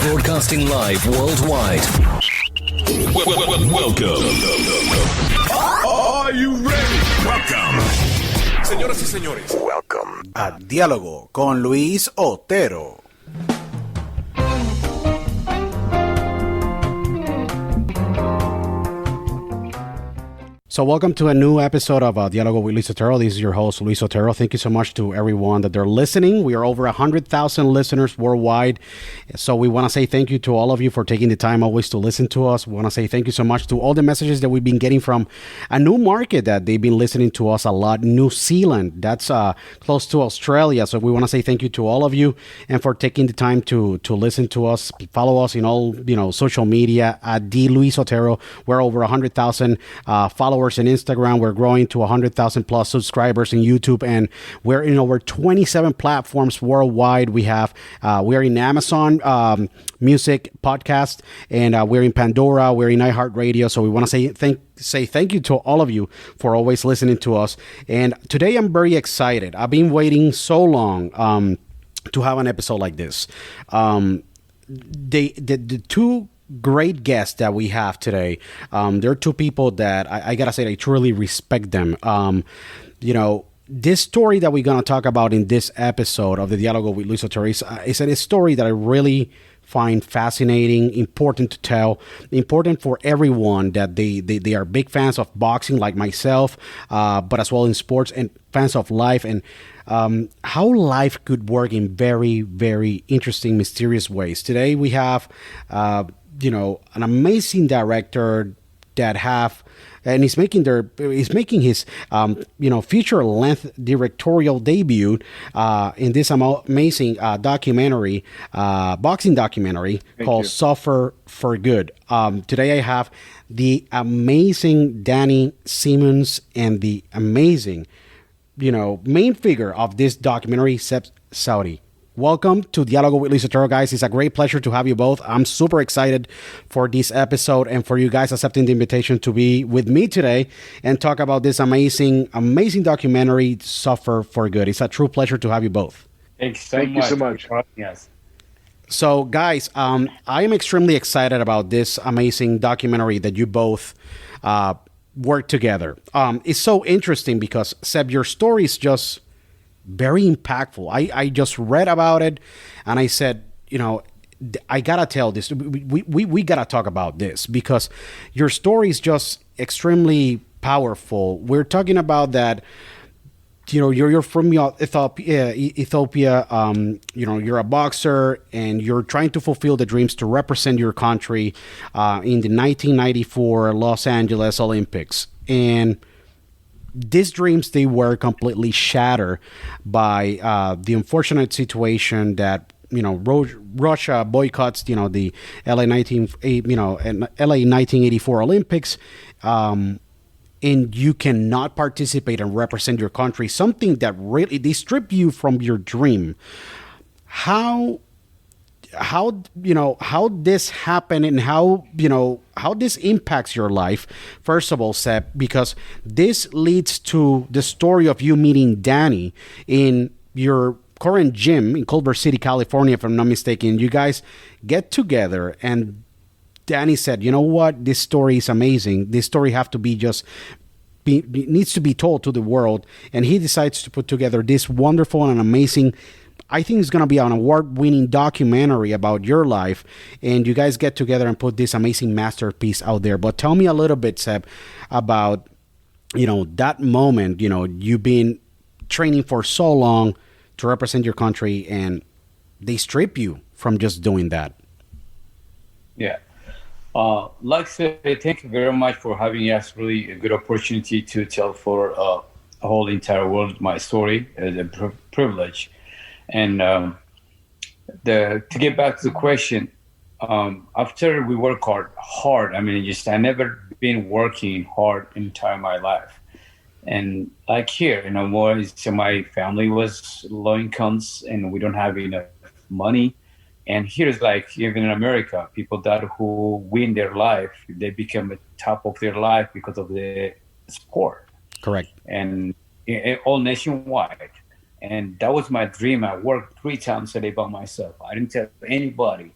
Broadcasting live worldwide. Welcome. Are you ready? Welcome. Señoras y señores. Welcome a Diálogo con Luis Otero. So welcome to a new episode of Dialogo with Luis Otero. This is your host, Luis Otero. Thank you so much to everyone that they're listening. We are over 100,000 listeners worldwide. So we want to say thank you to all of you for taking the time always to listen to us. We want to say thank you so much to all the messages that we've been getting from a new market that they've been listening to us a lot, New Zealand. That's close to Australia. So we want to say thank you to all of you and for taking the time to listen to us. Follow us in all, social media at D Luis Otero. We're over 100,000 followers in Instagram. We're growing to 100,000 plus subscribers in YouTube, and we're in over 27 platforms worldwide. We're in Amazon Music Podcast, and we're in Pandora. We're in iHeartRadio. So we want to say thank you to all of you for always listening to us. And today I'm very excited. I've been waiting so long to have an episode like this. The two great guests that we have today, there are two people that I gotta say I truly respect them. This story that we're gonna talk about in this episode of the Dialogo with Luis Otero is a story that I really find fascinating, important to tell, important for everyone that they are big fans of boxing like myself, but as well in sports, and fans of life, and how life could work in very, very interesting, mysterious ways. Today we have an amazing director and he's making his feature length directorial debut in this amazing documentary, boxing documentary called Suffer for Good. Today I have the amazing Danny Simmons and the amazing main figure of this documentary, Seb Zewdie. Welcome to Dialogo with Luis Otero, guys. It's a great pleasure to have you both. I'm super excited for this episode and for you guys accepting the invitation to be with me today and talk about this amazing documentary, Suffer for Good. It's a true pleasure to have you both. Thank you so much. Yes. So, guys, I am extremely excited about this amazing documentary that you both work together. It's so interesting because, Seb, your story is just very impactful. I just read about it and I said, I gotta tell this. We gotta talk about this because your story is just extremely powerful. We're talking about that. You're from Ethiopia. You're a boxer and you're trying to fulfill the dreams to represent your country in the 1994 Los Angeles Olympics. And these dreams, they were completely shattered by the unfortunate situation that Russia boycotts the LA 1984 Olympics, and you cannot participate and represent your country. Something that really they strip you from your dream. How this happened and how this impacts your life. First of all, Seb, because this leads to the story of you meeting Danny in your current gym in Culver City, California, if I'm not mistaken. You guys get together and Danny said, you know what, this story is amazing. This story needs to be told to the world. And he decides to put together this wonderful and amazing, I think it's going to be an award-winning documentary about your life, and you guys get together and put this amazing masterpiece out there. But tell me a little bit, Seb, about, that moment, you've been training for so long to represent your country, and they strip you from just doing that. Yeah. Like I said, thank you very much for having us. Really a good opportunity to tell for a whole entire world my story. It's a privilege. And to get back to the question, after we work hard, I never been working hard entire my life. And like here, my family was low incomes and we don't have enough money. And here is like, even in America, people who win their life, they become the top of their life because of the sport. Correct. And all nationwide. And that was my dream. I worked 3 times a day by myself. I didn't tell anybody.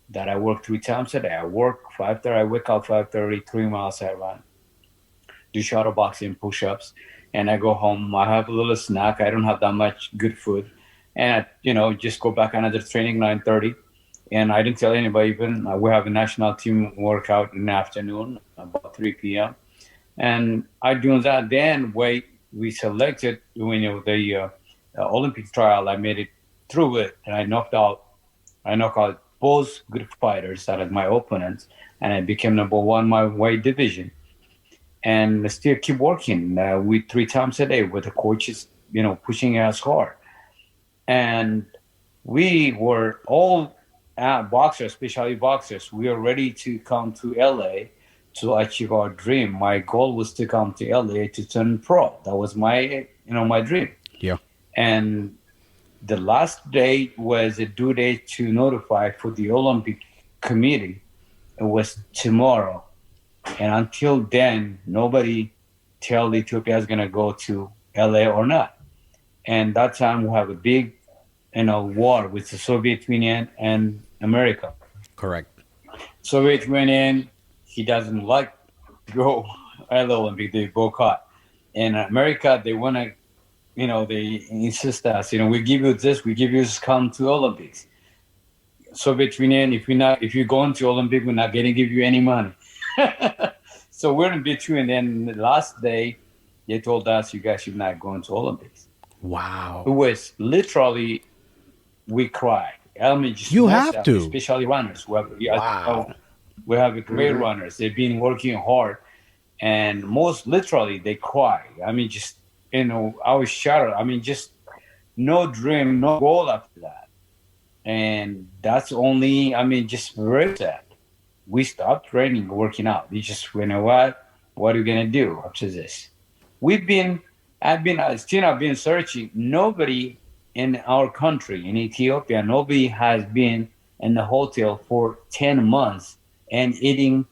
that I work 3 times a day. I work 5:30, I wake up 5:30, 3 miles I run, do shadow boxing, push-ups, and I go home. I have a little snack. I don't have that much good food, and I, just go back another training 9:30. And I didn't tell anybody. Even we have a national team workout in the afternoon, about 3 p.m. And I doing that. Then we selected, the Olympic trial. I made it through it, and I knocked out both good fighters that are my opponents, and I became number one my weight division. And I still keep working with 3 times a day with the coaches, pushing us hard. And we were all boxers, especially boxers. We are ready to come to LA to achieve our dream. My goal was to come to LA to turn pro. That was my dream. Yeah. And the last day was a due date to notify for the Olympic Committee. It was tomorrow. And until then, nobody tell Ethiopia is going to go to LA or not. And that time we have a big, war with the Soviet Union and America. Correct. Soviet Union, he doesn't like to go at the Olympic. They boycott. And America, they want to, they insist us, we give you this, we give you this, come to Olympics. Soviet Union, if you go into Olympic, we're not going to give you any money. So we're in between. And the last day, they told us, you guys should not go into Olympics. Wow. It was literally, we cried. I mean, just you have to. Especially runners. We have great Mm-hmm. runners. They've been working hard. And most literally, they cry. I mean, just, I was shattered. I mean, just no dream, no goal after that. And that's only, just very sad. We stopped training, working out. We just, what are you going to do after this? I've been searching. Nobody in our country, in Ethiopia, nobody has been in the hotel for 10 months and eating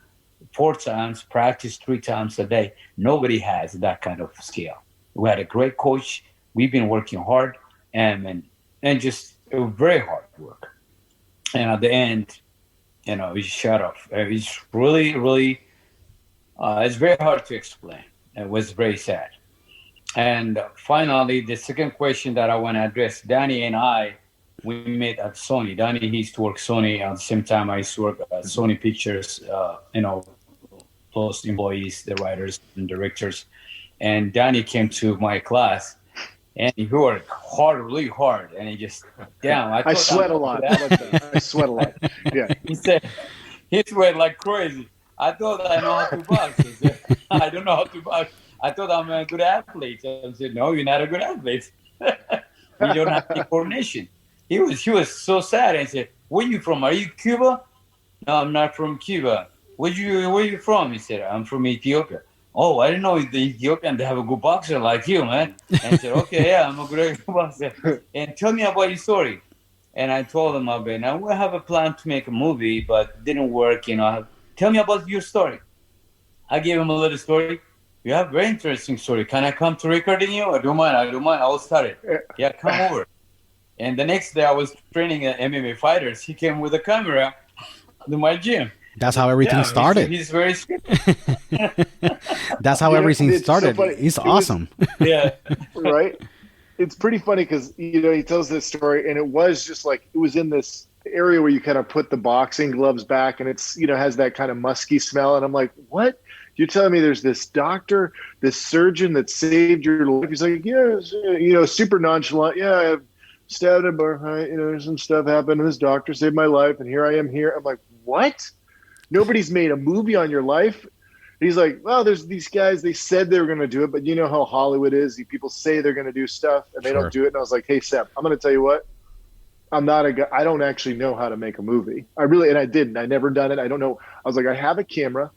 4 times, practice 3 times a day. Nobody has that kind of skill. We had a great coach. We've been working hard and just very hard work. And at the end, it's shut off. It's really, really, it's very hard to explain. It was very sad. And finally, the second question that I want to address, Danny and I, we met at Sony. Danny, he used to work Sony. At the same time, I used to work at Sony Pictures, close employees, the writers and directors. And Danny came to my class, and he worked hard, really hard. And he just, I sweat a lot. I sweat a lot. Yeah. He said, he sweat like crazy. I thought I know how to box. I said, I don't know how to box. I thought I'm a good athlete. I said, no, you're not a good athlete. You don't have the coordination. He was so sad. I said, where are you from? Are you Cuba? No, I'm not from Cuba. Where are you from? He said, I'm from Ethiopia. Oh, I didn't know the Ethiopian, they have a good boxer like you, man. And I said, okay, yeah, I'm a great boxer. And tell me about your story. And I told him about it. Now we have a plan to make a movie, but it didn't work. Tell me about your story. I gave him a little story. You have a very interesting story. Can I come to recording you? I don't mind. I will start it. Yeah, come over. And the next day I was training MMA fighters. He came with a camera to my gym. That's how everything started. He's very scared. That's how everything started. So it's awesome. Yeah. Right? It's pretty funny because, he tells this story, and it was just like, it was in this area where you kind of put the boxing gloves back, and it's, has that kind of musky smell. And I'm like, what? You're telling me there's this doctor, this surgeon that saved your life? He's like, yeah, super nonchalant. Yeah, I stabbed him, some stuff happened, and this doctor saved my life, and here I am here. I'm like, what? Nobody's made a movie on your life. He's like, well, there's these guys, they said they were going to do it, but you know how Hollywood is. People say they're going to do stuff, and they don't do it. And I was like, hey, Seb, I'm going to tell you what. I'm not a guy. I don't actually know how to make a movie. I didn't. I never done it. I don't know. I was like, I have a camera,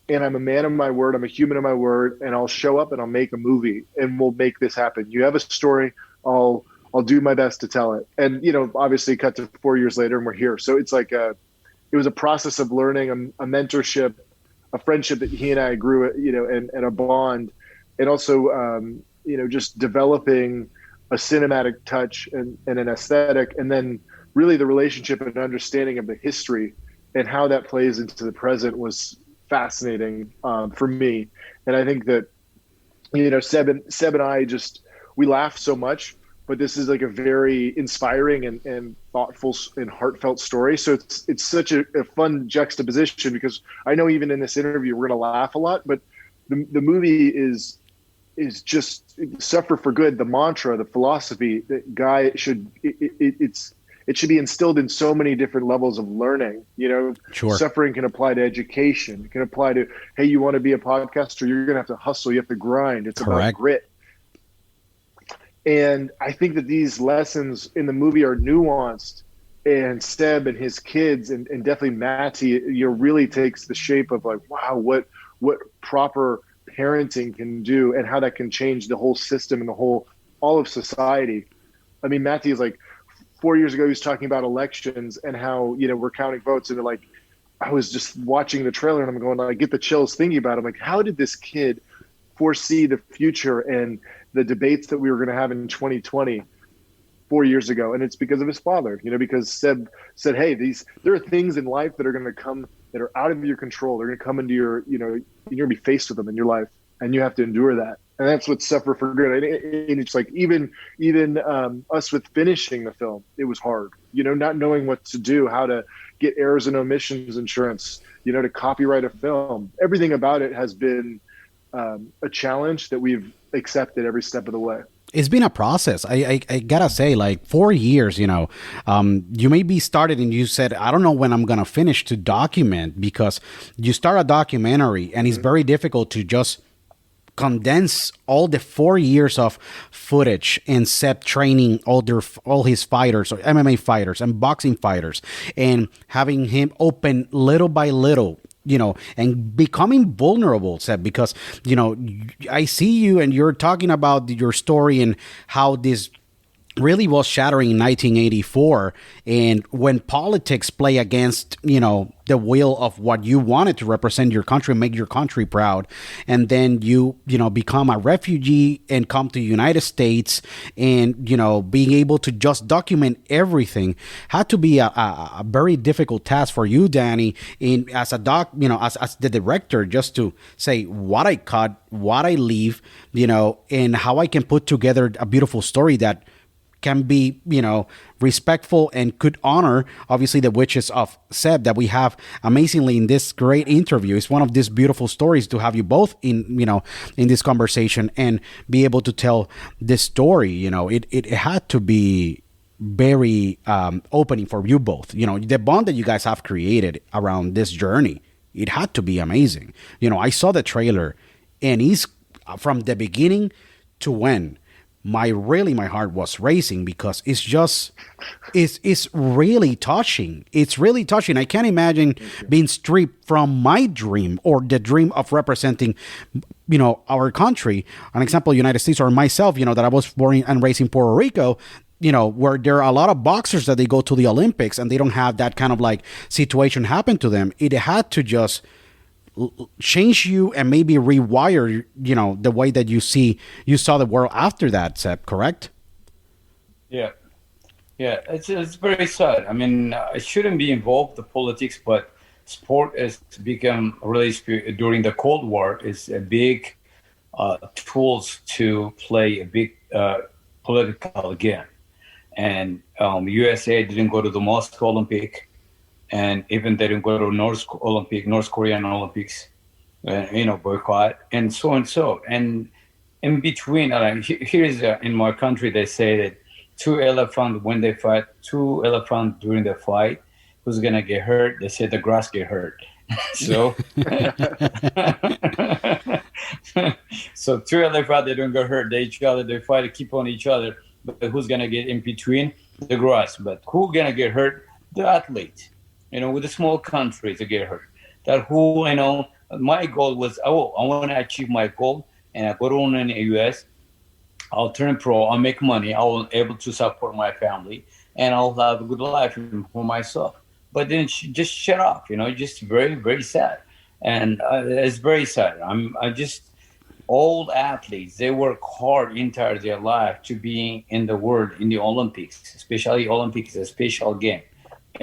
and I'm a man of my word. I'm a human of my word, and I'll show up and I'll make a movie, and we'll make this happen. You have a story. I'll do my best to tell it. And, obviously cut to 4 years later, and we're here. So it's like it was a process of learning, a mentorship, a friendship that he and I grew, and a bond, and also, just developing a cinematic touch and an aesthetic, and then really the relationship and understanding of the history and how that plays into the present was fascinating for me. And I think that, Seb and I we laugh so much, but this is like a very inspiring and thoughtful and heartfelt story. So it's such a fun juxtaposition, because I know even in this interview we're going to laugh a lot, but the movie is just suffer for good. The mantra, the philosophy that Guy it should be instilled in so many different levels of learning. Sure. Suffering can apply to education. It can apply to, hey, you want to be a podcaster, you're going to have to hustle. You have to grind. It's Correct. about grit. And I think that these lessons in the movie are nuanced, and Seb and his kids and definitely Matty, really takes the shape of like, wow, what proper parenting can do and how that can change the whole system and all of society. I mean, Matty is like, 4 years ago, he was talking about elections and how, we're counting votes. And like, I was just watching the trailer and I'm going, I get the chills thinking about it. I'm like, how did this kid foresee the future and the debates that we were going to have in 2020 4 years ago? And it's because of his father, because Seb said, hey, there are things in life that are going to come that are out of your control. They're going to come into your, you're going to be faced with them in your life, and you have to endure that. And that's what Suffer for Good. And it's like, even us with finishing the film, it was hard, not knowing what to do, how to get errors and omissions insurance, to copyright a film. Everything about it has been a challenge that we've accepted every step of the way. It's been a process. I gotta say, like 4 years, you maybe started and you said, I don't know when I'm gonna finish to document, because you start a documentary and it's very difficult to just condense all the 4 years of footage and Seb training all his fighters, or MMA fighters and boxing fighters, and having him open little by little, and becoming vulnerable, Seb, because, I see you and you're talking about your story and how this really was shattering in 1984, and when politics play against the will of what you wanted to represent your country, make your country proud, and then you become a refugee and come to the United States, and being able to just document everything had to be a very difficult task for you, Danny, as a as the director, just to say what I cut, what I leave, and how I can put together a beautiful story that can be, respectful and could honor, obviously, the wishes of Seb that we have amazingly in this great interview. It's one of these beautiful stories to have you both in this conversation and be able to tell this story. It had to be very opening for you both. The bond that you guys have created around this journey, it had to be amazing. I saw the trailer, and he's from the beginning to end. My heart was racing, because it's really touching. It's really touching. I can't imagine being stripped from my dream, or the dream of representing, our country. An example, United States, or myself, that I was born and raised in Puerto Rico, where there are a lot of boxers that they go to the Olympics and they don't have that kind of like situation happen to them. It had to just change you and maybe rewire, the way that you saw the world after that, Seb, correct? Yeah, it's very sad. I mean, I shouldn't be involved in politics, but sport has become really, during the Cold War, is a big tools to play a big political game. And USA didn't go to the Moscow Olympic, and even they didn't go to North Korean Olympics, boycott, and so and so. And in between, here's in my country, they say that two elephants when they fight, two elephants during the fight, who's gonna get hurt? They say the grass get hurt. So, so two elephants, they don't get hurt. They each other, they fight to keep on each other. But who's gonna get in between? The grass. But who gonna get hurt? The athlete. With a small country to get hurt. That who, my goal was, I want to achieve my goal, and I go on in the US, I'll turn pro, I'll make money, I'll be able to support my family, and I'll have a good life for myself. But then just shut off, just very, very sad. And it's very sad. All athletes, they work hard entire their life to be in the world, in the Olympics. Especially Olympics is a special game.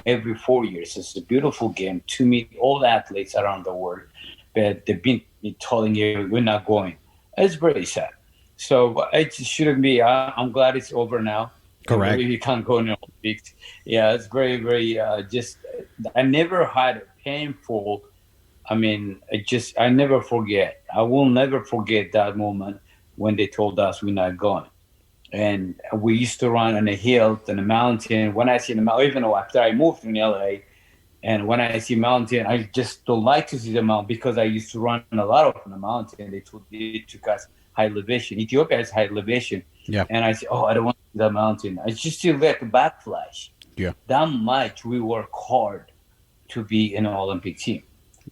Every 4 years, it's a beautiful game to meet all athletes around the world. But they've been telling you we're not going. It's very sad. So it shouldn't be. I'm glad it's over now. Correct. You can't go in the Olympics. Yeah, it's very, very. Just I never had a painful. I mean, I never forget. I will never forget that moment when they told us we're not going. And we used to run on a hill and a mountain. When I see the mountain, even though after I moved in LA, and when I see mountain, I just don't like to see the mountain because I used to run a lot of on the mountain. They took us high elevation. Ethiopia has high elevation. Yeah. And I say, oh, I don't want to see the mountain. I just feel like a backflash. Yeah. That much we work hard to be in an Olympic team.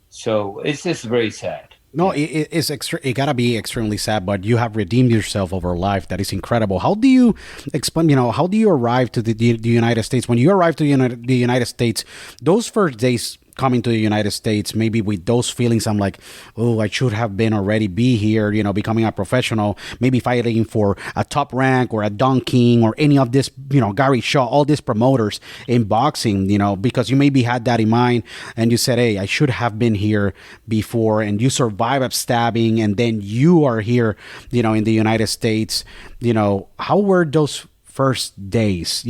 So it's just very sad. No, it gotta be extremely sad, but you have redeemed yourself over life. That is incredible. How do you explain? How do you arrive to the United States? When you arrive to the United States, those first days coming to the United States, maybe with those feelings, I'm like, oh, I should have been already be here, becoming a professional, maybe fighting for a top rank or a Don King or any of this, Gary Shaw, all these promoters in boxing, because you maybe had that in mind and you said, hey, I should have been here before, and you survive a stabbing and then you are here, in the United States. How were those first days?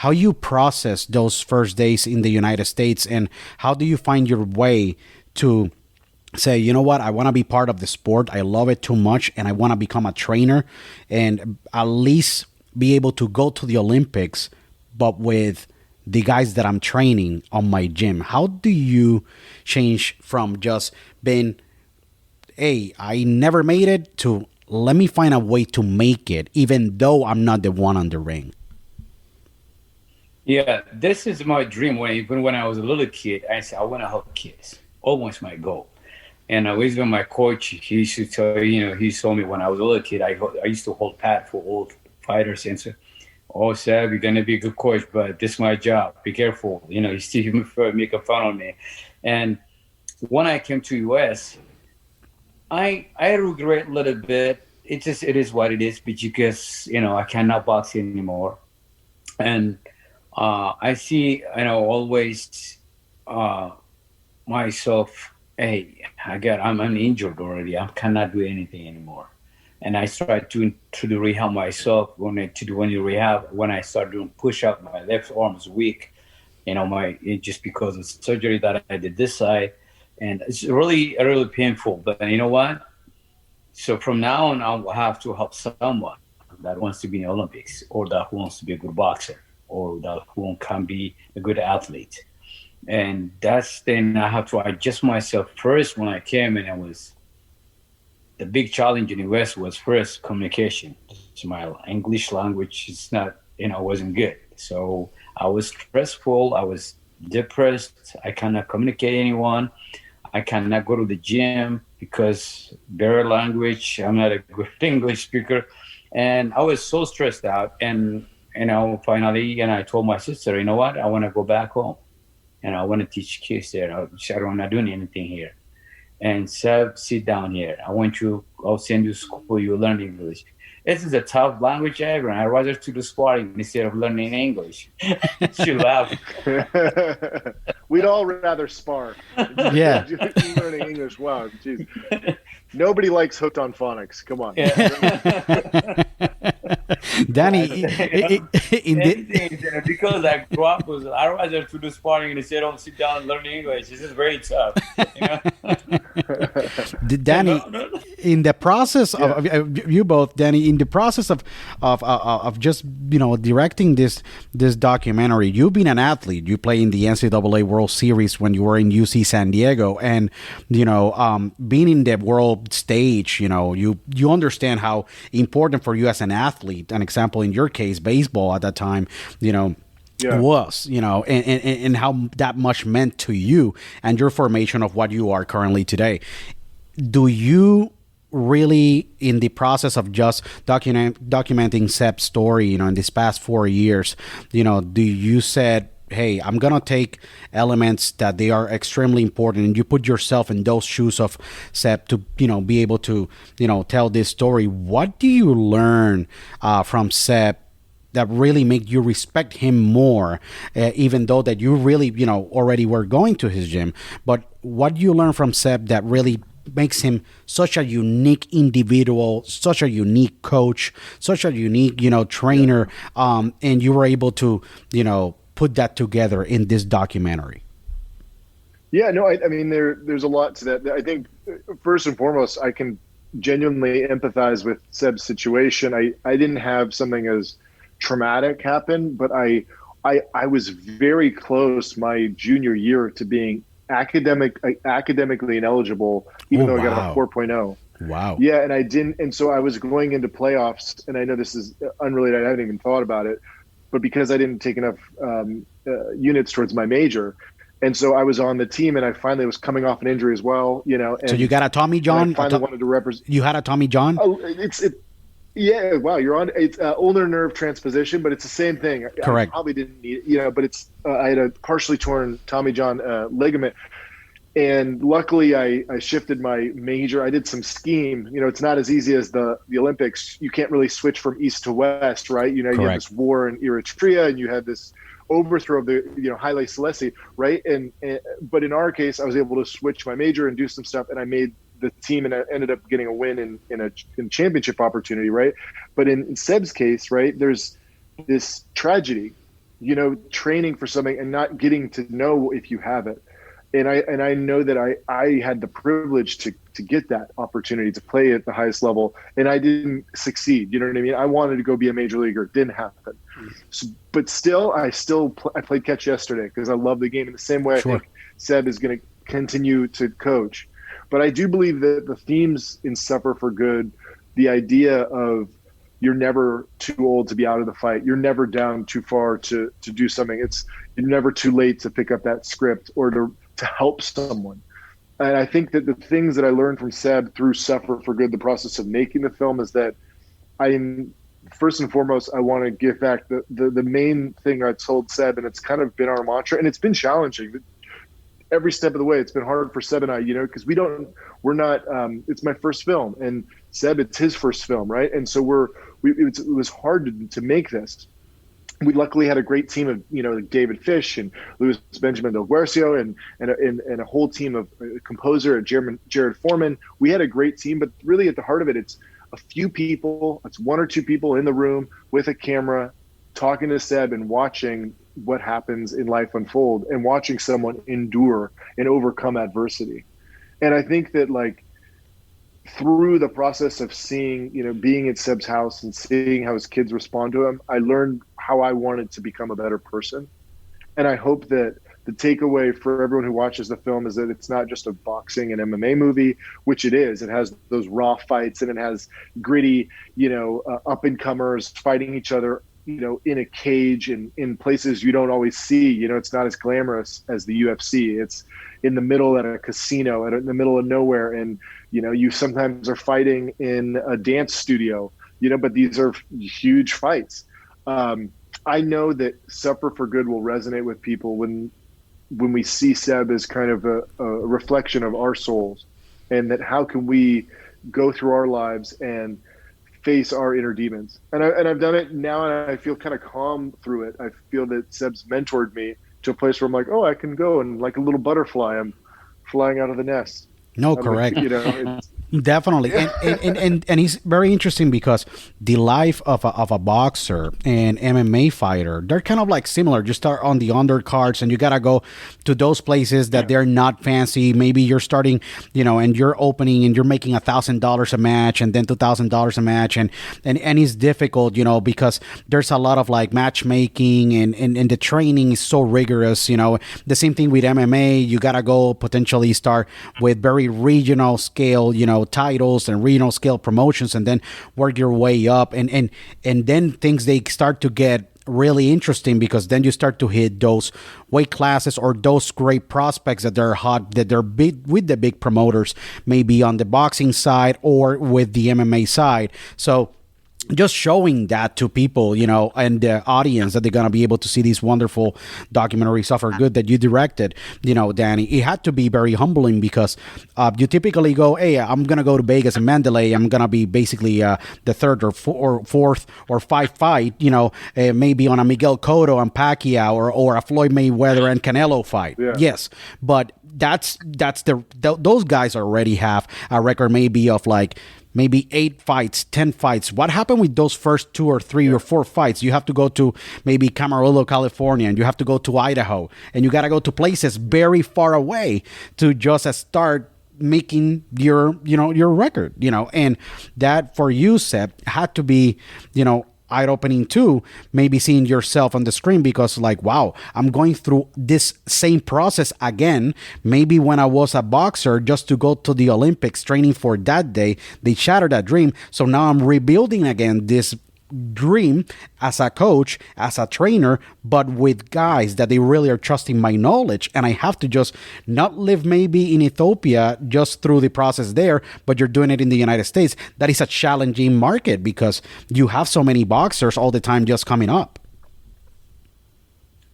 How you process those first days in the United States, and how do you find your way to say, you know what, I want to be part of the sport. I love it too much, and I want to become a trainer and at least be able to go to the Olympics, but with the guys that I'm training on my gym. How do you change from just being, hey, I never made it, to let me find a way to make it, even though I'm not the one on the ring? Yeah, this is my dream. Even when I was a little kid, I said, I want to help kids. Almost my goal. And always when my coach, he used to tell he told me when I was a little kid, I used to hold pad for old fighters and say, oh, Seb, you're going to be a good coach, but this is my job. Be careful. He still making fun of me. And when I came to U.S., I regret a little bit. It is what it is, because, I cannot box anymore. And I see, always myself, hey, I'm injured already. I cannot do anything anymore. And I started to do rehab myself. When I started doing push-up, my left arm is weak, just because of surgery that I did this side. And it's really, really painful. But you know what? So from now on, I'll have to help someone that wants to be in the Olympics, or that wants to be a good boxer, or that who can be a good athlete. And that's then I have to adjust myself first. When I came in, the big challenge in the US was first communication. So my English language is not, wasn't good. So I was stressful. I was depressed. I cannot communicate anyone. I cannot go to the gym because better language. I'm not a good English speaker. And I was so stressed out. And finally, I told my sister, you know what? I want to go back home, and I want to teach kids there. I'm not doing anything here. And Seb, sit down here. I'll send you to school. You learn English. This is a tough language ever. I'd rather to do sparring instead of learning English. She laughed. We'd all rather spar. Yeah. Learning English. Wow. Jeez. Nobody likes hooked on phonics. Come on. Yeah. Danny, because I grew up with, I'd rather to do sparring instead of sit down and learn English. This is very tough. Danny, in the process of you both, Danny, in the process of just directing this documentary, you've been an athlete. You play in the NCAA World Series when you were in UC San Diego, and being in the world stage, you understand how important for you as an athlete. An example in your case, baseball at that time, was, and how that much meant to you and your formation of what you are currently today. Do you really, in the process of just documenting Seb's story, in this past 4 years, do you said, hey, I'm gonna take elements that they are extremely important, and you put yourself in those shoes of Seb to be able to tell this story. What do you learn from Seb that really make you respect him more, even though that you really already were going to his gym? But what do you learn from Seb that really makes him such a unique individual, such a unique coach, such a unique trainer, and you were able to put that together in this documentary? Yeah, no, I mean, there's a lot to that. I think first and foremost, I can genuinely empathize with Seb's situation. I didn't have something as traumatic happen, but I was very close my junior year to being academically ineligible, even though I got a 4.0. Wow. Yeah, and I didn't, and so I was going into playoffs, and I know this is unrelated, I haven't even thought about it, but because I didn't take enough units towards my major, and so I was on the team, and I finally was coming off an injury as well, And so you got a Tommy John? I finally wanted to represent. You had a Tommy John? Oh, yeah, wow, you're on. It's ulnar nerve transposition, but it's the same thing. Correct. I probably didn't need it, but it's I had a partially torn Tommy John ligament, and luckily I shifted my major. I did some skiing. It's not as easy as the Olympics. You can't really switch from east to west, right? You have this war in Eritrea, and you had this overthrow of the Haile Selassie, right? And but in our case, I was able to switch my major and do some stuff, and I made the team, and I ended up getting a win in a championship opportunity, right? But in Seb's case, right, there's this tragedy, training for something and not getting to know if you have it. And I know that I had the privilege to get that opportunity to play at the highest level, and I didn't succeed. You know what I mean? I wanted to go be a major leaguer. It didn't happen. So, but still, I played catch yesterday because I love the game in the same way. Sure. I think Seb is going to continue to coach. But I do believe that the themes in Suffer for Good, the idea of you're never too old to be out of the fight, you're never down too far to do something. You're never too late to pick up that script or to help someone. And I think that the things that I learned from Seb through Suffer for Good, the process of making the film, is that first and foremost, I want to give back the main thing I told Seb, and it's kind of been our mantra, and it's been challenging. Every step of the way, it's been hard for Seb and I, because we're not, it's my first film, and Seb, it's his first film, right? And so it was hard to make this. We luckily had a great team of, like David Fish and Luis Benjamin Del Guercio and a whole team of composer and Jared Foreman. We had a great team, but really at the heart of it, it's a few people, it's one or two people in the room with a camera talking to Seb and watching what happens in life unfold and watching someone endure and overcome adversity. And I think that through the process of seeing, being at Seb's house and seeing how his kids respond to him, I learned how I wanted to become a better person. And I hope that the takeaway for everyone who watches the film is that it's not just a boxing and MMA movie, which it is. It has those raw fights, and it has gritty, up and comers fighting each other, in a cage and in places you don't always see. It's not as glamorous as the UFC. It's in the middle at a casino, in the middle of nowhere. And, you sometimes are fighting in a dance studio, but these are huge fights. I know that Suffer for Good will resonate with people when we see Seb as kind of a reflection of our souls, and that how can we go through our lives and face our inner demons. And I've done it now, and I feel kind of calm through it. I feel that Seb's mentored me to a place where I'm like, oh, I can go, and like a little butterfly, I'm flying out of the nest. No, correct. It's, definitely. Yeah. And it's very interesting because the life of a boxer and MMA fighter, they're kind of like similar. You start on the undercards and you got to go to those places that they're not fancy. Maybe you're starting, and you're opening and you're making $1,000 a match and then $2,000 a match. And it's difficult, because there's a lot of like matchmaking and the training is so rigorous, The same thing with MMA. You got to go potentially start with very regional scale, titles and regional scale promotions, and then work your way up, and then things, they start to get really interesting, because then you start to hit those weight classes or those great prospects that they're hot, that they're big with the big promoters, maybe on the boxing side or with the MMA side. So just showing that to people, and the audience, that they're going to be able to see this wonderful documentary Suffer Good that you directed, Danny, it had to be very humbling, because you typically go, hey, I'm going to go to Vegas and Mandalay. I'm going to be basically the third or fourth or fifth fight, maybe on a Miguel Cotto and Pacquiao or a Floyd Mayweather and Canelo fight. Yeah. Yes. But those guys already have a record maybe of maybe 8 fights, 10 fights. What happened with those first 2 or 3 or 4 fights? You have to go to maybe Camarillo, California, and you have to go to Idaho, and you got to go to places very far away to just start making your record, and that for you, Seb, had to be, eye-opening too, maybe seeing yourself on the screen, because wow, I'm going through this same process again. Maybe when I was a boxer, just to go to the Olympics, training for that day, they shattered that dream. So now I'm rebuilding again this dream as a coach, as a trainer, but with guys that they really are trusting my knowledge, and I have to just not live maybe in Ethiopia just through the process there, but you're doing it in the United States. That is a challenging market, because you have so many boxers all the time just coming up.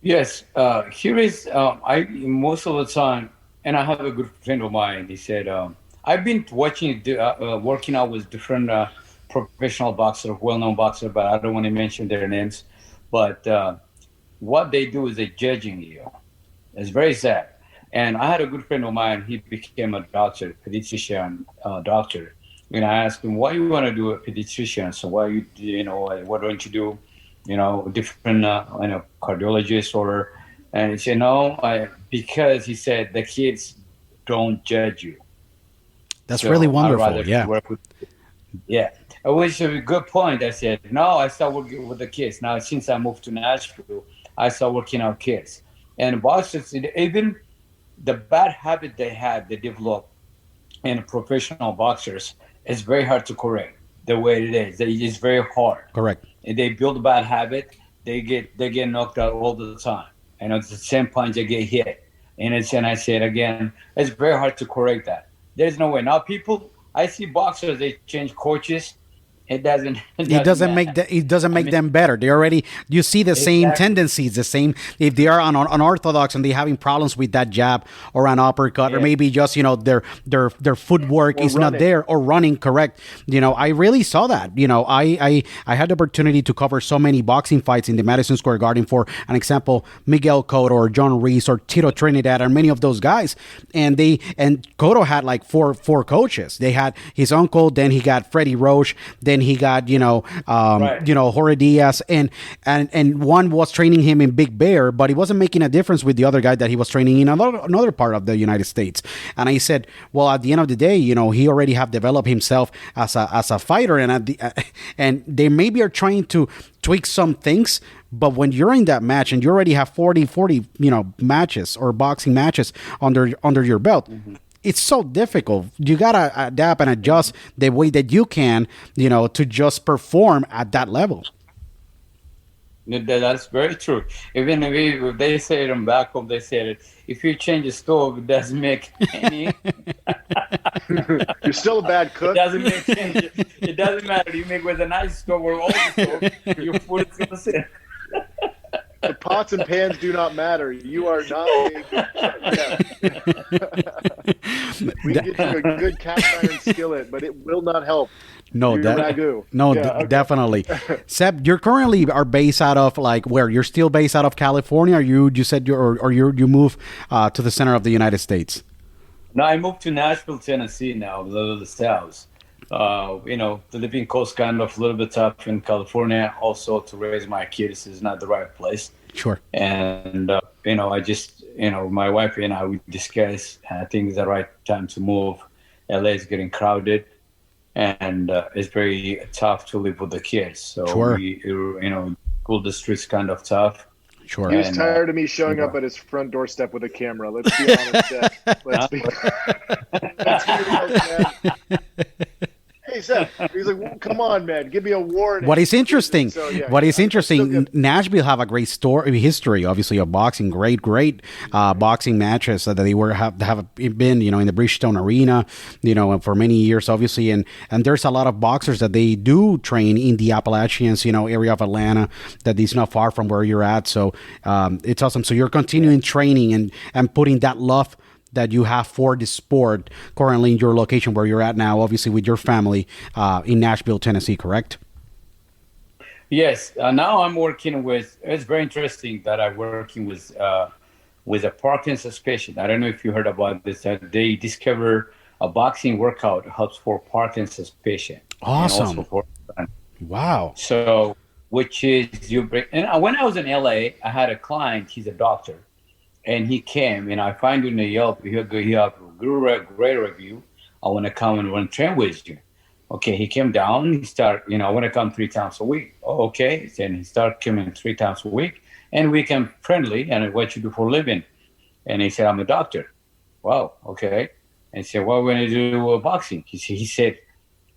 Yes, here is I most of the time, and I have a good friend of mine. He said, I've been watching working out with different professional boxer, well-known boxer, but I don't want to mention their names. But what they do is they're judging you. It's very sad. And I had a good friend of mine. He became a doctor, pediatrician doctor. And I asked him, why you want to do a pediatrician? So why what don't you do, different, cardiologist and he said, no, because he said the kids don't judge you. That's really wonderful. Yeah. Yeah. Which is a good point. I said, no, I start working with the kids. Now, since I moved to Nashville, I start working out kids. And boxers, even the bad habit they develop in professional boxers, is very hard to correct the way it is. It's very hard. Correct. And they build a bad habit, they get knocked out all the time. And it's the same punch they get hit. And I said again, it's very hard to correct that. There's no way. Now I see boxers, they change coaches. It doesn't make them better. They already, you see the same tendencies, the same, if they are unorthodox and they're having problems with that jab or an uppercut, or maybe just, their footwork is not there, or running correct. I really saw that. I had the opportunity to cover so many boxing fights in the Madison Square Garden, for an example, Miguel Cotto or John Reese or Tito Trinidad and many of those guys. And Cotto had four coaches. They had his uncle, then he got Freddie Roach, then he got Jorge Diaz, and one was training him in Big Bear, but he wasn't making a difference with the other guy that he was training in another part of the United States. And I said, well, at the end of the day, he already have developed himself as a fighter, and they maybe are trying to tweak some things. But when you're in that match and you already have 40 matches or boxing matches under your belt, it's so difficult. You gotta adapt and adjust the way that you can, to just perform at that level. That's very true. Even if they say it back home, they said, if you change the stove, it doesn't make any. You're still a bad cook. It doesn't make change. It doesn't matter. You make with a nice stove or old stove, your food is gonna sit. The pots and pans do not matter. You are not a We can get you a good cast iron skillet, but it will not help. Definitely. Seb, you're currently are based out of where? You're still based out of California, or you said you moved to the center of the United States? No, I moved to Nashville, Tennessee now, the South. The living cost kind of a little bit tough in California. Also, to raise my kids is not the right place. Sure. And I just my wife and I, we discussed. I think it's the right time to move. LA is getting crowded, and it's very tough to live with the kids. So sure. School district's kind of tough. Sure. He was tired of me showing up at his front doorstep with a camera. Let's be honest, Dad. Let's be honest, Dad. He said, he's like, well, come on, man, give me a warning. What is interesting? So, yeah, what is yeah, interesting? Nashville have a great history, obviously, of boxing. Great boxing matches that they have been, in the Bridgestone Arena, for many years, obviously, and there's a lot of boxers that they do train in the Appalachians, area of Atlanta, that is not far from where you're at. So it's awesome. So you're continuing training and putting that love that you have for the sport currently in your location where you're at now, obviously with your family in Nashville, Tennessee, correct? Yes. Now I'm working with, it's very interesting that I'm working with a Parkinson's patient. I don't know if you heard about this. They discover a boxing workout helps for Parkinson's patient. Awesome. Wow. So, which is and when I was in LA, I had a client, he's a doctor. And he came, and I find you in the Yelp, he have a great review. I want to come and want to train with you. Okay, he came down, he started, I want to come 3 times a week. Oh, okay. Then he started coming 3 times a week, and we became friendly, and what you do for a living? And he said, I'm a doctor. Wow, okay. And he said, what are we going to do boxing? He said,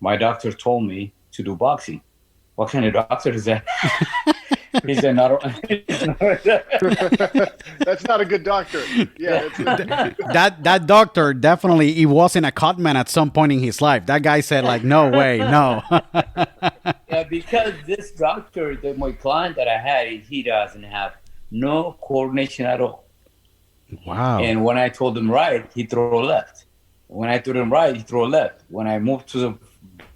my doctor told me to do boxing. What kind of doctor is that? He said, that's not a good doctor. Yeah, that doctor definitely, he wasn't a cutman at some point in his life. That guy said, like, no way, no. Yeah, because this doctor, my client that I had, he doesn't have no coordination at all. Wow. And when I told him right, he throw left. When I told him right, he throw left. When I moved to the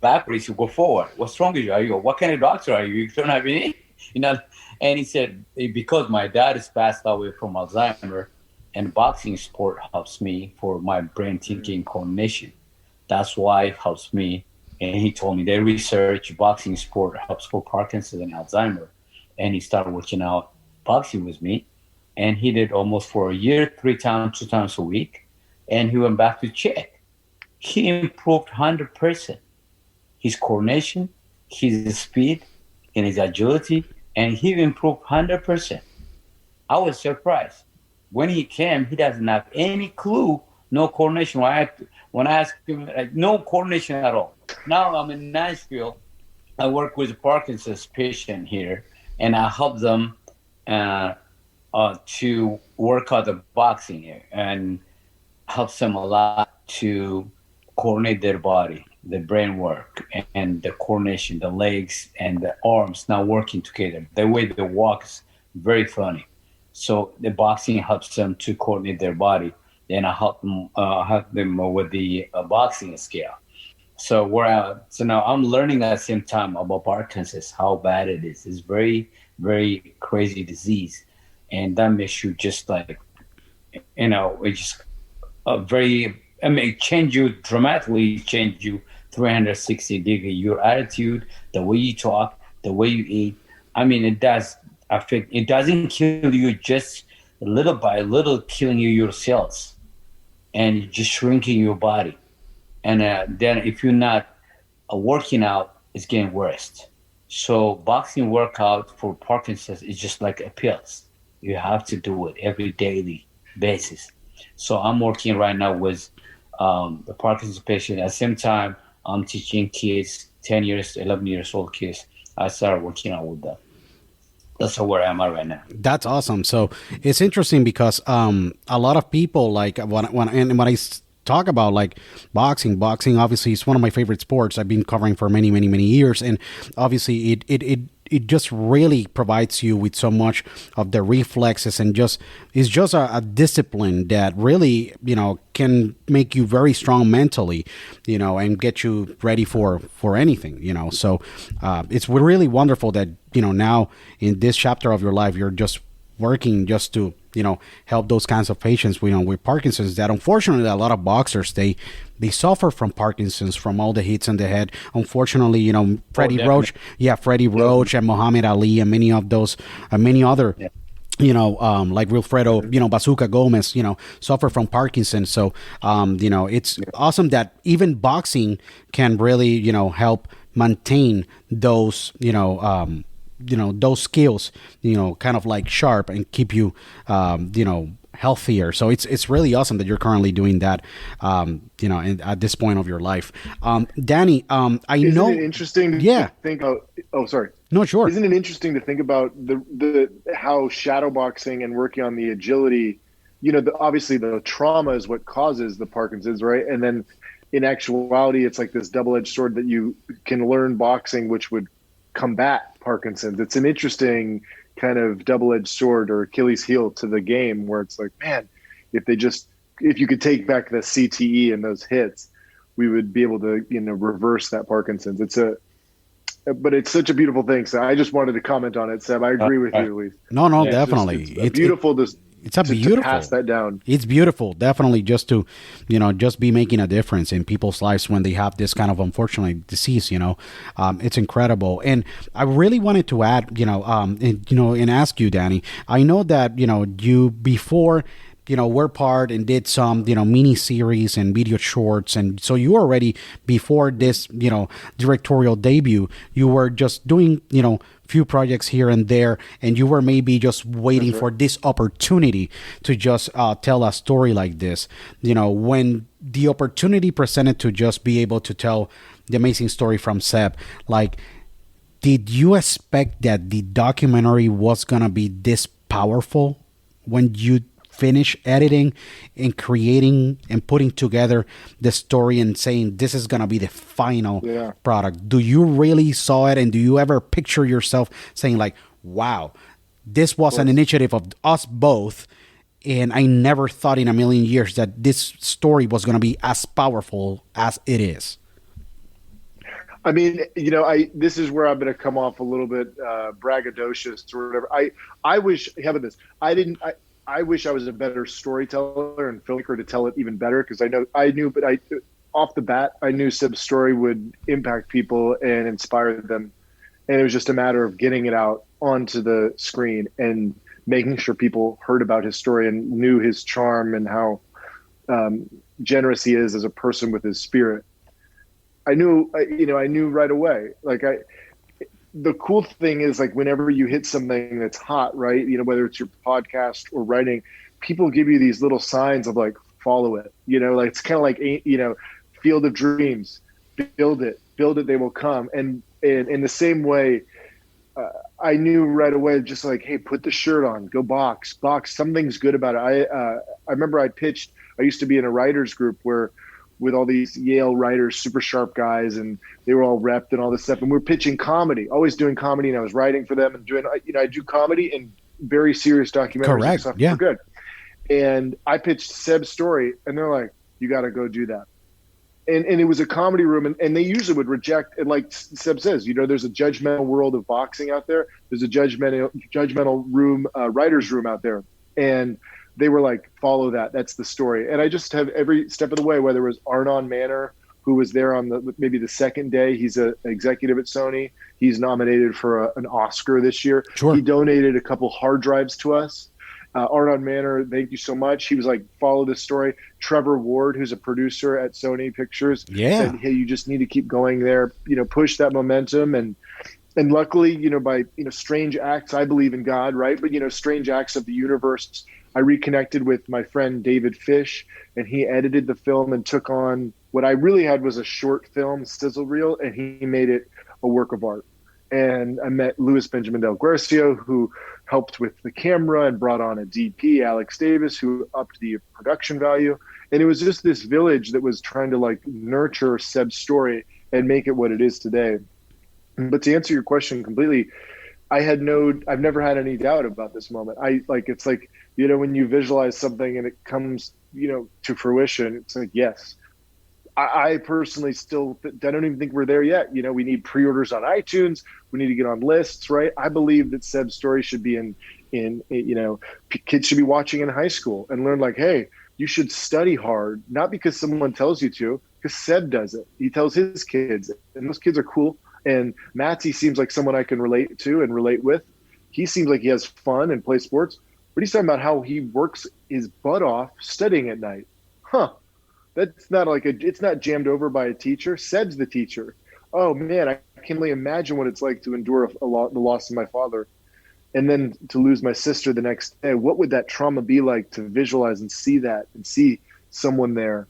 backwards, he go forward. What's wrong with you? What kind of doctor are you? You don't have any? And he said, because my dad is passed away from Alzheimer's, and boxing sport helps me for my brain thinking coordination. That's why it helps me. And he told me they research boxing sport helps for Parkinson's and Alzheimer's. And he started working out boxing with me. And he did almost for a year, 2 times a week. And he went back to check. He improved 100%. His coordination, his speed, and his agility, and he improved 100%. I was surprised. When he came, he doesn't have any clue, no coordination. When I asked him, no coordination at all. Now I'm in Nashville. I work with a Parkinson's patient here, and I help them to work out the boxing and helps them a lot to coordinate their body, the brain work, and the coordination, the legs and the arms now working together. The way they walk is very funny. So the boxing helps them to coordinate their body. Then I help them with the boxing scale. So now I'm learning at the same time about Parkinson's, how bad it is. It's very, very crazy disease. And that makes you just like, it's just change you dramatically, change you 360 degrees, your attitude, the way you talk, the way you eat. It does affect, it doesn't kill you just little by little, killing you your cells and just shrinking your body. And then if you're not working out, it's getting worse. So boxing workout for Parkinson's is just like a pills. You have to do it every daily basis. So I'm working right now with the Parkinson's patient. At the same time, I'm teaching kids, 10 years, 11 years old kids. I started working out with them. That's where I am at right now. That's awesome. So it's interesting because a lot of people, like when I talk about like boxing obviously is one of my favorite sports. I've been covering for many years, and obviously it just really provides you with so much of the reflexes, and it's just a discipline that really can make you very strong mentally, and get you ready for anything, so it's really wonderful that now in this chapter of your life you're just working just to help those kinds of patients with Parkinson's, that unfortunately a lot of boxers they suffer from Parkinson's from all the hits on the head. Unfortunately, Freddie Roach and Muhammad Ali and many of those many other like Wilfredo, Bazooka Gomez, suffer from Parkinson's. So, it's awesome that even boxing can really, help maintain those, those skills, kind of like sharp, and keep you, healthier. So it's really awesome that you're currently doing that, at this point of your life. Danny, I know. Isn't it interesting to think about? Oh, sorry. No, sure. Isn't it interesting to think about the how shadowboxing and working on the agility, obviously the trauma is what causes the Parkinson's, right? And then in actuality, it's like this double-edged sword that you can learn boxing, which would combat Parkinson's. It's an interesting kind of double-edged sword or Achilles heel to the game, where it's like, man, if you could take back the CTE and those hits, we would be able to, reverse that Parkinson's. But it's such a beautiful thing. So I just wanted to comment on it, Seb. I agree with you, Luis. No, definitely. It's beautiful to pass that down. It's beautiful, definitely, just to, just be making a difference in people's lives when they have this kind of unfortunate disease. It's incredible. And I really wanted to add, and ask you, Danny. I know that you before. Were part and did some, mini series and video shorts. And so you already, before this, directorial debut, you were just doing, few projects here and there, and you were maybe just waiting for this opportunity to just tell a story like this. When the opportunity presented to just be able to tell the amazing story from Seb, like, did you expect that the documentary was going to be this powerful when you finish editing and creating and putting together the story and saying this is going to be the final product? Do you really saw it, and do you ever picture yourself saying like, wow, this was an initiative of us both, and I never thought in a million years that this story was going to be as powerful as it is? I mean, this is where I'm going to come off a little bit braggadocious or whatever. I wish, how about this? I wish I was a better storyteller and filmmaker to tell it even better, because off the bat, I knew Seb's story would impact people and inspire them. And it was just a matter of getting it out onto the screen and making sure people heard about his story and knew his charm and how generous he is as a person with his spirit. I knew right away. The cool thing is, like, whenever you hit something that's hot, right? Whether it's your podcast or writing, people give you these little signs of like, follow it. It's kind of like, Field of Dreams, build it, they will come. And in the same way, I knew right away, just like, hey, put the shirt on, go box. Something's good about it. I remember I used to be in a writer's group with all these Yale writers, super sharp guys, and they were all repped and all this stuff. And we're pitching comedy, always doing comedy, and I was writing for them and doing, I do comedy and very serious documentaries. Correct. And stuff. Yeah. Good. And I pitched Seb's story, and they're like, you got to go do that. And it was a comedy room, and they usually would reject. And like Seb says, there's a judgmental world of boxing out there. There's a judgmental room, writer's room out there. And they were like, follow that. That's the story. And I just have every step of the way, whether it was Arnon Manor, who was there on maybe the second day. He's an executive at Sony. He's nominated for an Oscar this year. Sure. He donated a couple hard drives to us. Arnon Manor, thank you so much. He was like, follow this story. Trevor Ward, who's a producer at Sony Pictures, said, hey, you just need to keep going there, push that momentum. And luckily, by, strange acts, I believe in God, right? But, strange acts of the universe, I reconnected with my friend David Fish, and he edited the film and took on what I really had was a short film sizzle reel, and he made it a work of art. And I met Luis Benjamin Del Guercio, who helped with the camera and brought on a DP, Alex Davis, who upped the production value. And it was just this village that was trying to like nurture Seb's story and make it what it is today. But to answer your question completely, I've never had any doubt about this moment. It's like, when you visualize something and it comes, to fruition, it's like, yes. I personally still, I don't even think we're there yet. We need pre-orders on iTunes. We need to get on lists, right? I believe that Seb's story should be in kids should be watching in high school and learn like, hey, you should study hard, not because someone tells you to, because Seb does it. He tells his kids, and those kids are cool. And Matty seems like someone I can relate to and relate with. He seems like he has fun and plays sports, but he's talking about how he works his butt off studying at night. That's not it's not jammed over by a teacher. Seb's the teacher. Oh man, I can only imagine what it's like to endure the loss of my father. and then to lose my sister the next day, what would that trauma be like to visualize and see that and see someone there?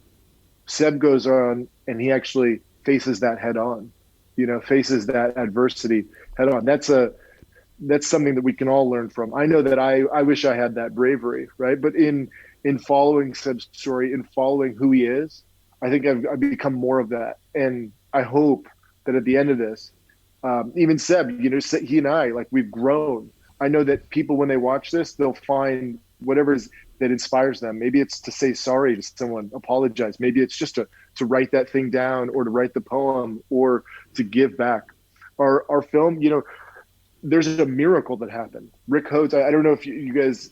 Seb goes on and he actually faces that head on, faces that adversity head on. That's something that we can all learn from. I know that I wish I had that bravery, right? But in following Seb's story, in following who he is, I think I've become more of that. And I hope that at the end of this, even Seb, he and I, like, we've grown. I know that people, when they watch this, they'll find whatever is that inspires them. Maybe it's to say sorry to someone, apologize. Maybe it's just to write that thing down, or to write the poem, or to give back. Our film, there's a miracle that happened. Rick Hodes, I don't know if you guys,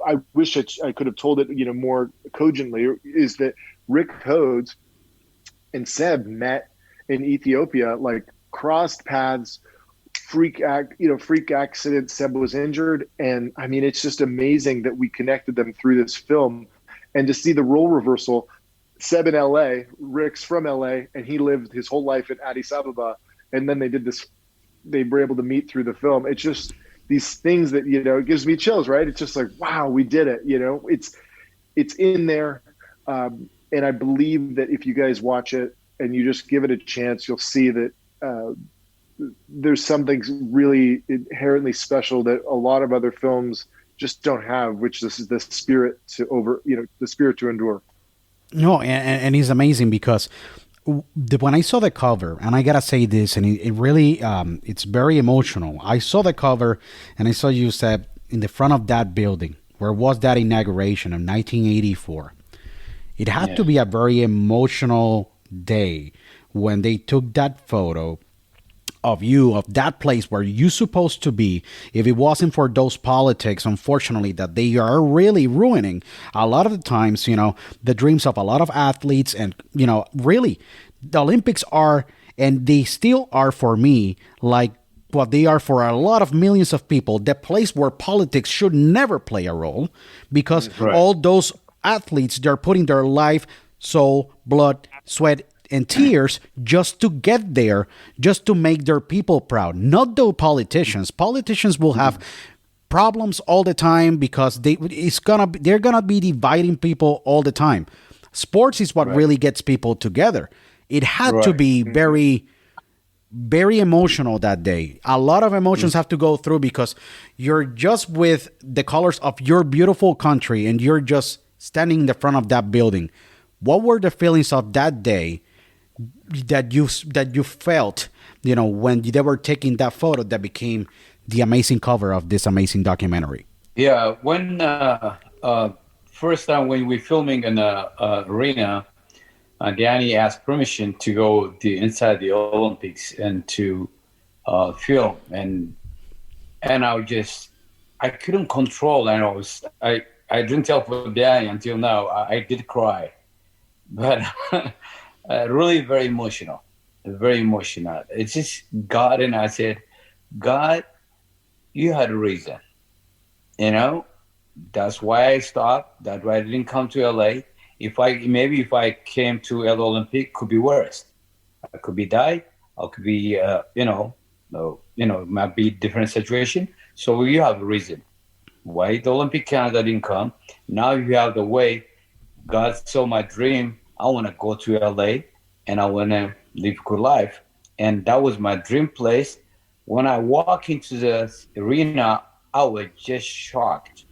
I wish I could have told it, more cogently, is that Rick Hodes and Seb met in Ethiopia, like crossed paths, freak accident. Seb was injured. And I mean, it's just amazing that we connected them through this film, and to see the role reversal. Seb in LA, Rick's from LA, and he lived his whole life in Addis Ababa. And then they were able to meet through the film. It's just these things that, it gives me chills, right? It's just like, wow, we did it. It's in there. And I believe that if you guys watch it and you just give it a chance, you'll see that there's something really inherently special that a lot of other films just don't have, which this is the spirit to endure. No, and it's amazing because when I saw the cover, and I gotta say this, and it really, it's very emotional. I saw the cover, and I saw you, Seb, in the front of that building, where was that inauguration of 1984. It had to be a very emotional day when they took that photo of you, of that place where you're supposed to be. If it wasn't for those politics, unfortunately, that they are really ruining a lot of the times, the dreams of a lot of athletes. And, really, the Olympics are, and they still are for me, like what they are for a lot of millions of people, the place where politics should never play a role, because all those athletes, they're putting their life, soul, blood, sweat, and tears just to get there, just to make their people proud. Not the politicians. Politicians will have problems all the time because they're gonna be dividing people all the time. Sports is what really gets people together. It had to be very, very emotional that day. A lot of emotions have to go through because you're just with the colors of your beautiful country and you're just standing in the front of that building. What were the feelings of that day that you felt, when they were taking that photo that became the amazing cover of this amazing documentary? Yeah, when first time when we filming in the arena, Danny asked permission to go inside the Olympics and to film, and I couldn't control, and I didn't tell for Danny until now. I did cry, but. Really very emotional. It's just God, and I said, God, you had a reason. That's why I stopped. That's why I didn't come to LA. If I came to LA Olympic, could be worse. I could be died. I could be, might be different situation. So you have a reason why the Olympic Canada didn't come. Now you have the way. God saw my dream. I want to go to LA and I want to live a good life. And that was my dream place. When I walk into the arena, I was just shocked.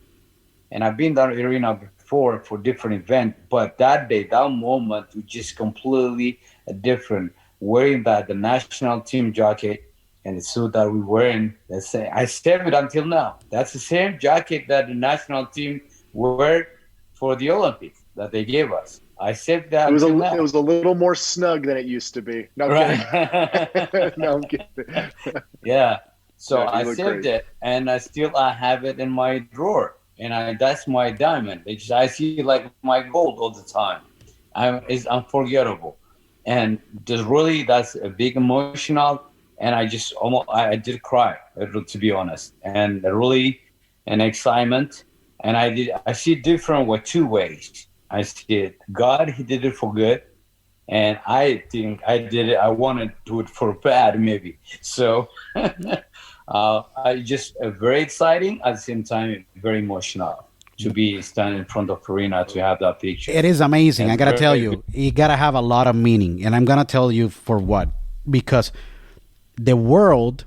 And I've been down the arena before for different events, but that day, that moment was just completely different. Wearing the national team jacket and the suit that we wearing, I saved it until now. That's the same jacket that the national team wear for the Olympics that they gave us. I saved that. It was a little more snug than it used to be. No, kidding. No, I'm kidding. Yeah. So I saved it, and I have it in my drawer, and that's my diamond. I see like my gold all the time. It's unforgettable, and that's a big emotional. And I did cry, to be honest, and really an excitement. And I see different with two ways. I see God, he did it for good. And I think I did it. I want to do it for bad, maybe. So I just very exciting at the same time, very emotional to be standing in front of arena to have that picture. It is amazing. And I gotta very, tell very you, you gotta have a lot of meaning, and I'm gonna tell you for what. Because the world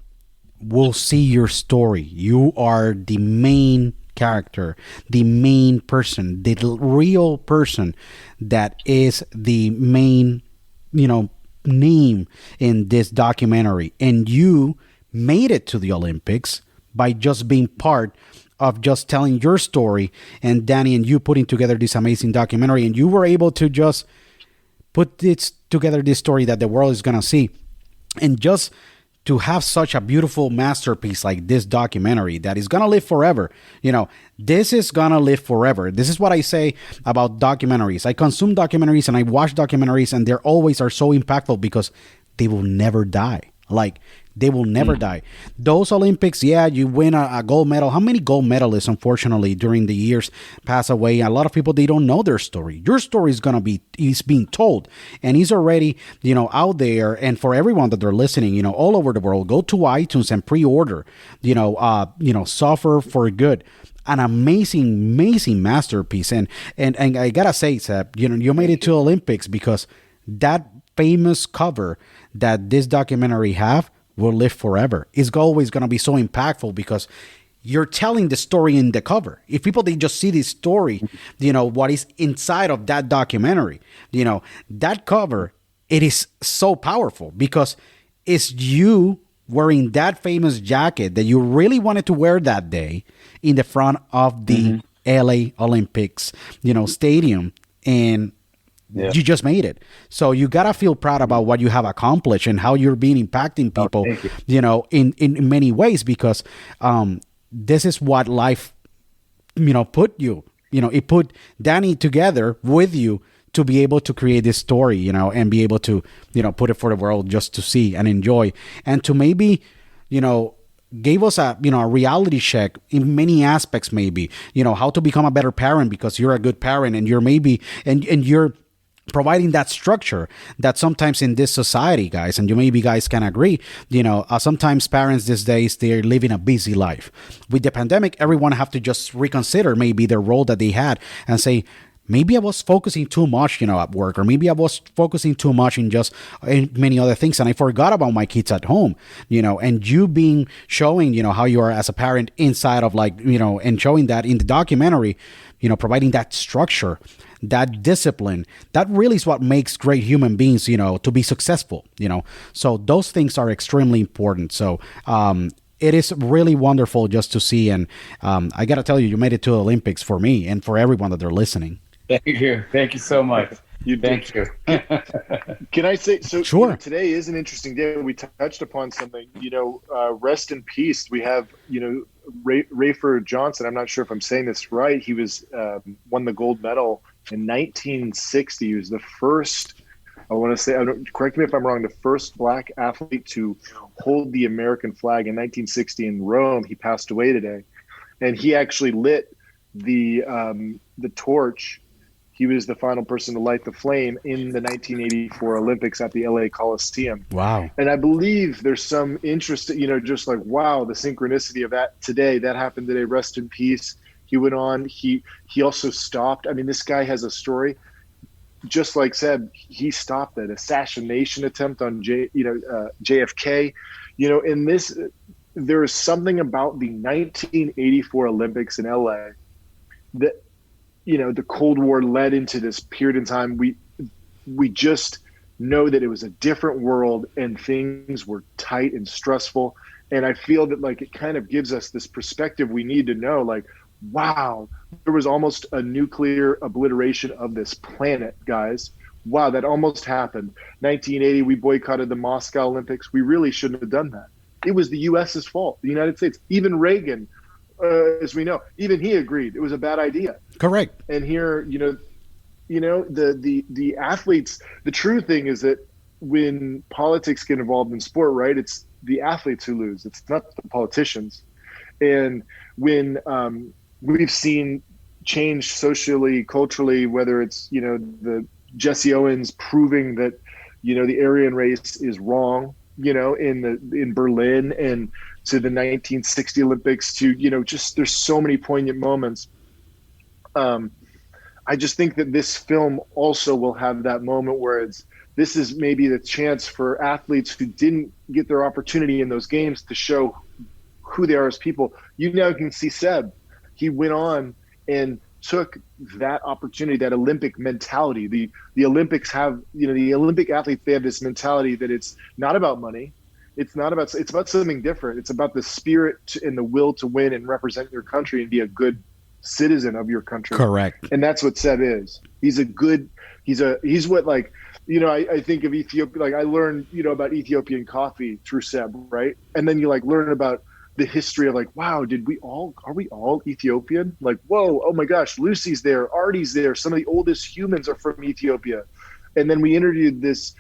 will see your story. You are the main character, the main person, the real person that is the main, name in this documentary. And you made it to the Olympics by just being part of just telling your story, and Danny and you putting together this amazing documentary, and you were able to just put this together, this story that the world is going to see. And just to have such a beautiful masterpiece like this documentary that is going to live forever. This is going to live forever. This is what I say about documentaries. I consume documentaries and I watch documentaries, and they always are so impactful because they will never die. Like, they will never die. Those Olympics, yeah, you win a gold medal. How many gold medalists, unfortunately, during the years pass away? A lot of people, they don't know their story. Your story is being told, and it's already, out there. And for everyone that they're listening, all over the world, go to iTunes and pre-order, Suffer for Good. An amazing masterpiece. And I gotta say, Seb, you made it to Olympics because that famous cover that this documentary have will live forever. It's always going to be so impactful because you're telling the story in the cover. If people, they just see this story, what is inside of that documentary, that cover, it is so powerful because it's you wearing that famous jacket that you really wanted to wear that day in the front of the LA Olympics, stadium. And you just made it. So you got to feel proud about what you have accomplished and how you're being impacting people, in many ways, because this is what life, put you, it put Danny together with you to be able to create this story, and be able to, put it for the world just to see and enjoy, and to maybe, gave us a reality check in many aspects, maybe, how to become a better parent because you're a good parent, and you're maybe, and you're providing that structure that sometimes in this society, guys, and you maybe guys can agree, sometimes parents these days, they're living a busy life. With the pandemic, everyone have to just reconsider maybe their role that they had and say, maybe I was focusing too much, at work, or maybe I was focusing too much in many other things, and I forgot about my kids at home, and you showing, how you are as a parent inside of and showing that in the documentary, providing that structure, that discipline, that really is what makes great human beings, to be successful, So those things are extremely important. So, it is really wonderful just to see. And I got to tell you, you made it to the Olympics for me and for everyone that they're listening. Thank you. Thank you so much. Thank you. Can I say, so sure. Today is an interesting day. We touched upon something, rest in peace. We have, Rayford Johnson. I'm not sure if I'm saying this right. He was won the gold medal in 1960. He was the first, I want to say, correct me if I'm wrong, the first black athlete to hold the American flag in 1960 in Rome. He passed away today. And he actually lit the torch. He was the final person to light the flame in the 1984 Olympics at the LA Coliseum. Wow. And I believe there's some interest, just like, wow, the synchronicity of that today, that happened today, rest in peace. He went on, he also stopped. I mean, this guy has a story, just like Seb, he stopped an assassination attempt on JFK, in this, there is something about the 1984 Olympics in LA that, the Cold War led into this period in time. We just know that it was a different world and things were tight and stressful. And I feel that it kind of gives us this perspective we need to know, wow, there was almost a nuclear obliteration of this planet, guys. Wow, that almost happened. 1980, we boycotted the Moscow Olympics. We really shouldn't have done that. It was the U.S.'s fault, the United States. Even Reagan, as we know, even he agreed it was a bad idea. Correct. And here, the athletes, the true thing is that when politics get involved in sport, right, it's the athletes who lose. It's not the politicians. And when we've seen change socially, culturally, whether it's, the Jesse Owens proving that, the Aryan race is wrong, in Berlin, and to the 1960 Olympics to, just there's so many poignant moments. I just think that this film also will have that moment where this is maybe the chance for athletes who didn't get their opportunity in those games to show who they are as people. You now can see Seb. He went on and took that opportunity, that Olympic mentality. The Olympics have, the Olympic athletes, they have this mentality that it's not about money. It's about something different. It's about the spirit and the will to win and represent your country and be a good citizen of your country. Correct. And that's what Seb is. He's what, like, I think of Ethiopia, like I learned, about Ethiopian coffee through Seb, right? And then you like learn about the history of like, wow, are we all Ethiopian? Like, whoa, oh my gosh, Lucy's there, Artie's there. Some of the oldest humans are from Ethiopia. And then we interviewed this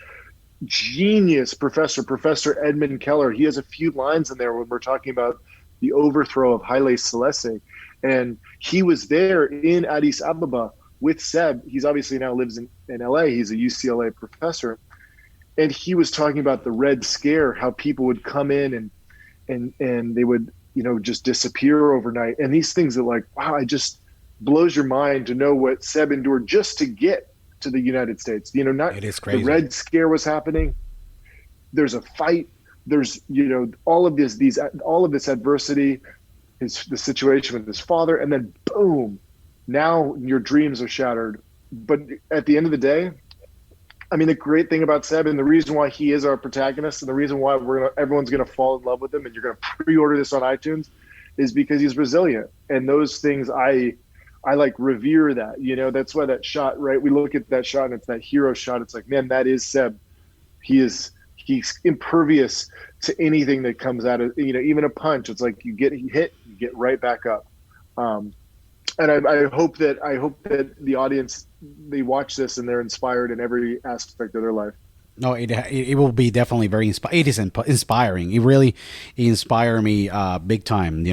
genius Professor Edmund Keller. He has a few lines in there when we're talking about the overthrow of Haile Selassie. And he was there in Addis Ababa with Seb. He's obviously now lives in LA. He's a UCLA professor. And he was talking about the Red Scare, how people would come in and they would, just disappear overnight. And these things are like, wow, it just blows your mind to know what Seb endured just to get to the United States. It is crazy. The Red Scare was happening. There's a fight. There's, all of this adversity, the situation with his father, and then boom, now your dreams are shattered. But at the end of the day, I mean, the great thing about Seb and the reason why he is our protagonist and the reason why everyone's going to fall in love with him and you're going to pre-order this on iTunes is because he's resilient. And those things, I like revere that, that's why that shot, right? We look at that shot and it's that hero shot. It's like, man, that is Seb. He's impervious to anything that comes out of, even a punch. It's like you get hit, you get right back up. And I hope that the audience, they watch this and they're inspired in every aspect of their life. No, it will be definitely very inspiring. It is inspiring. It really inspired me big time.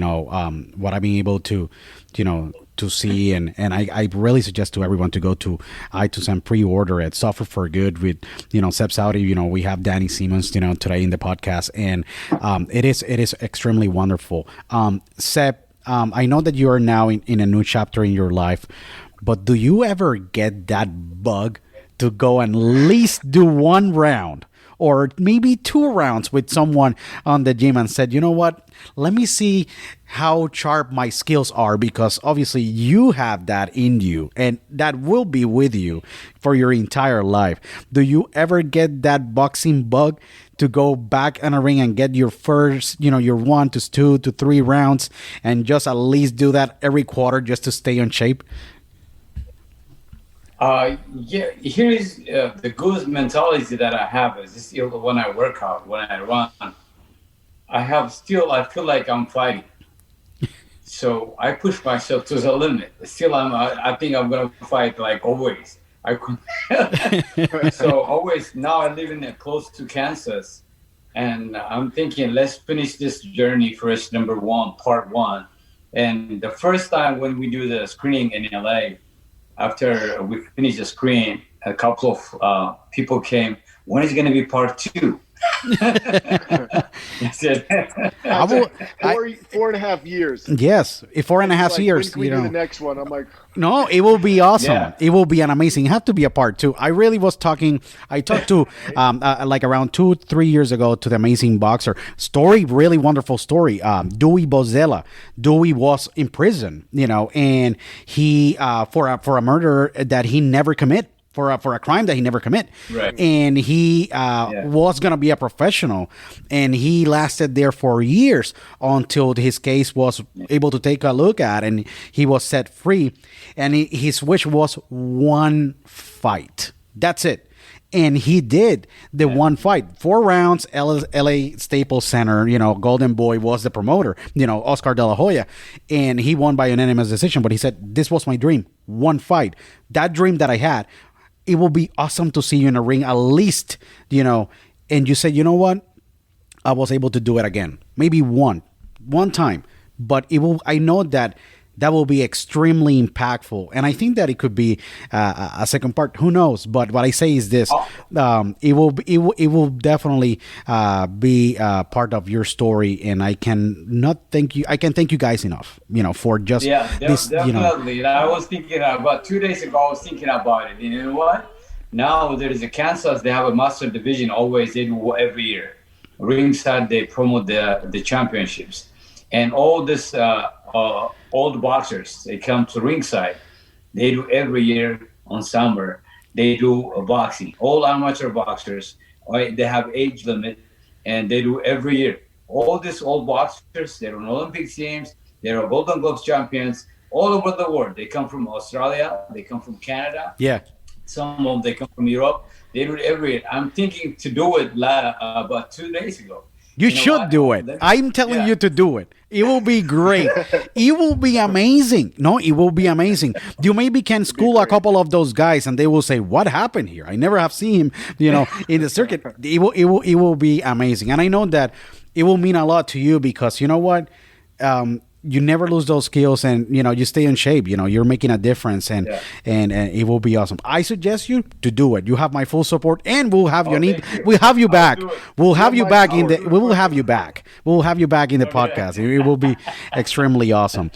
What I've been able to, to see, and I really suggest to everyone to go to iTunes and pre-order it. Suffer for Good with Seb Zewdie. We have Danny Simmons today in the podcast, and it is extremely wonderful. Seb, I know that you are now in a new chapter in your life, but do you ever get that bug to go and at least do one round or maybe 2 rounds with someone on the gym and said, you know what, let me see how sharp my skills are, because obviously you have that in you and that will be with you for your entire life. Do you ever get that boxing bug to go back in a ring and get your first, your 1 to 2 to 3 rounds and just at least do that every quarter just to stay in shape? Yeah, here is the good mentality that I have is this, when I work out, when I run, I feel like I'm fighting. So I push myself to the limit. Still, I think I'm going to fight like always. So always, now I live close to Kansas, and I'm thinking, let's finish this journey first, number 1, part 1. And the first time when we do the screening in LA, after we finished the screen, a couple of people came, when is it going to be part 2? I said, 4.5 years. Yes, 4.5 years. When can we do the next one? I'm like, no, it will be awesome. Yeah. It will be an amazing. It have to be a part 2. I talked to like around 2-3 years ago to the amazing boxer. Story, really wonderful story. Dewey Bozella. Dewey was in prison, and he for a murder that he never commit. For a crime that he never commit. Right. And he was going to be a professional, and he lasted there for years until his case was able to take a look at, and he was set free. And his wish was 1 fight. That's it. And he did the 1 fight, 4 rounds. LA Staples Center, Golden Boy was the promoter, Oscar De La Hoya, and he won by unanimous decision. But he said, this was my dream, 1 fight. That dream that I had, it will be awesome to see you in a ring at least, and you say, you know what? I was able to do it again. Maybe one time, but I know that that will be extremely impactful. And I think that it could be a second part. Who knows? But what I say is this: it will definitely be part of your story. And I can thank you guys enough, for just this. Definitely. I was thinking about 2 days ago. I was thinking about it. You know what? Now there is a Kansas. They have a master division. Always they do every year. Ringside they promote the championships, and all this old boxers they come to ringside. They do every year on summer. They do boxing. All amateur boxers. Right? They have age limit, and they do every year. All these old boxers. They're on Olympic teams. They're Golden Gloves champions all over the world. They come from Australia. They come from Canada. Yeah. Some of them, they come from Europe. They do it every year. I'm thinking to do it about 2 days ago. You should do it. I'm telling you to do it. It will be great. It will be amazing. No, it will be amazing. You maybe can school a couple of those guys, and they will say, "What happened here? I never have seen him, in the circuit." It will be amazing, and I know that it will mean a lot to you because you know what. You never lose those skills, and you stay in shape. You're making a difference, and it will be awesome. I suggest you to do it. You have my full support, and we'll have we'll have you back. We'll have you back we will have you back. We'll have you back in the podcast. It will be extremely awesome.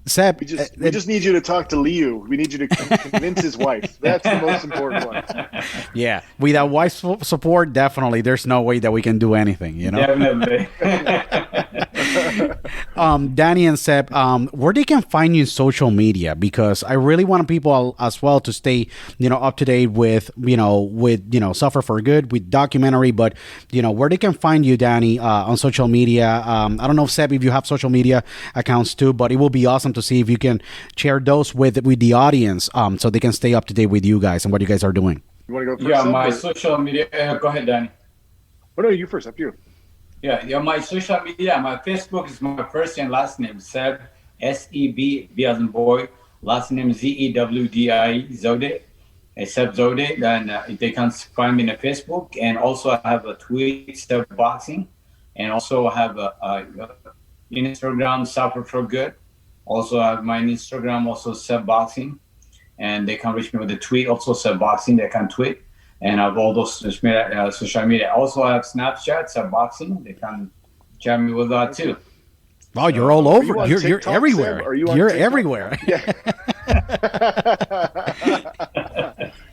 Seb, we just need you to talk to Liu. We need you to convince his wife. That's the most important one. Yeah, without wife's support, definitely, there's no way that we can do anything. Definitely. Danny and Seb, where they can find you in social media, because I really want people as well to stay, up to date with Suffer for Good, with documentary, but where they can find you, Danny, on social media. I don't know, Seb, if you have social media accounts too, but it will be awesome to see if you can share those with the audience, so they can stay up to date with you guys and what you guys are doing. You want to go first? Yeah, my social media. Go ahead, Danny. Oh no, you first. Up to you. Yeah, my social media, my Facebook is my first and last name, Seb, S-E-B, B as in boy, last name Z-E-W-D-I, Zewdie, Seb Zewdie. Then they can find me on Facebook. And also I have a tweet, Seb Boxing, and also I have a Instagram, Suffer for Good. Also I have my Instagram, also Seb Boxing, and they can reach me with a tweet, also Seb Boxing, they can tweet. And I have all those social media. Also, I have Snapchat, Seb Boxing. They can chat me with that too. Wow, you're all over. You're TikTok, everywhere. Seb? Are you on You're TikTok? everywhere. Yeah.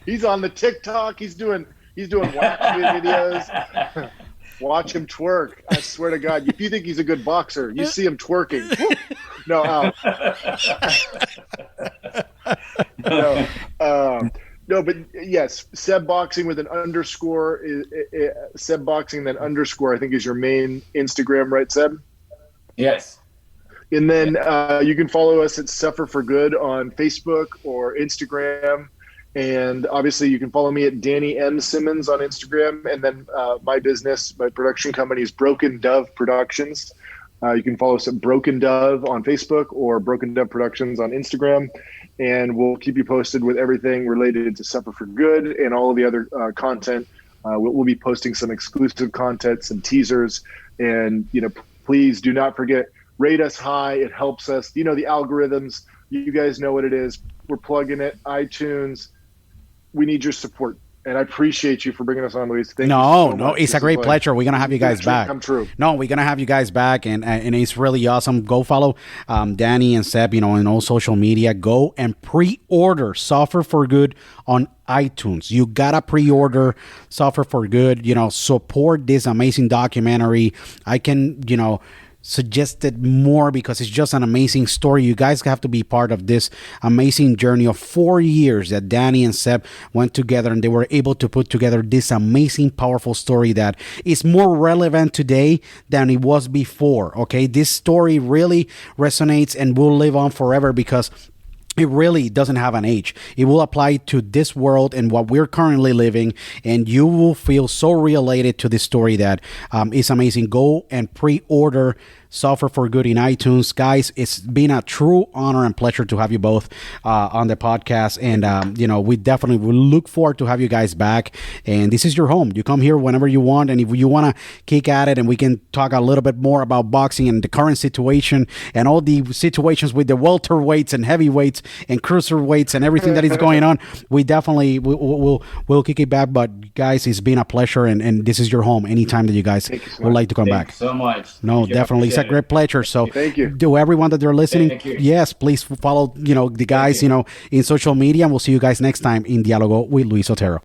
He's on the TikTok. He's doing wacky videos. Watch him twerk. I swear to God, if you think he's a good boxer, you see him twerking. No, no, but yes, Seb Boxing with an underscore. Seb Boxing, then underscore, I think, is your main Instagram, right, Seb? Yes. And then you can follow us at Suffer for Good on Facebook or Instagram. And obviously you can follow me at Danny M. Simmons on Instagram. And then my production company is Broken Dove Productions. You can follow us at Broken Dove on Facebook or Broken Dove Productions on Instagram. And we'll keep you posted with everything related to Suffer for Good and all of the other content. We'll be posting some exclusive content, some teasers. And, please do not forget, rate us high. It helps us. The algorithms, you guys know what it is. We're plugging it, iTunes. We need your support. And I appreciate you for bringing us on, Luis. Thank you so much. It's a great pleasure. We're gonna have you guys back. Come true. No, we're gonna have you guys back, and it's really awesome. Go follow Danny and Seb, in all social media. Go and pre-order Suffer for Good on iTunes. You gotta pre-order Suffer for Good. Support this amazing documentary. I can, suggested more because it's just an amazing story. You guys have to be part of this amazing journey of 4 years that Danny and Seb went together, and they were able to put together this amazing, powerful story that is more relevant today than it was before. Okay, this story really resonates and will live on forever because it really doesn't have an age. It will apply to this world and what we're currently living, and you will feel so related to this story that is amazing. Go and pre-order Suffer for Good in iTunes. Guys, it's been a true honor and pleasure to have you both on the podcast. And, we definitely will look forward to have you guys back. And this is your home. You come here whenever you want. And if you want to kick at it and we can talk a little bit more about boxing and the current situation and all the situations with the welterweights and heavyweights and cruiserweights and everything that is going on, we definitely we'll kick it back. But guys, it's been a pleasure, and this is your home anytime that you guys would like to come back. Thank you so much. No, definitely, it's a great pleasure. So thank you to everyone that they're listening, yes, please follow the guys in social media, and we'll see you guys next time in Dialogo with Luis Otero.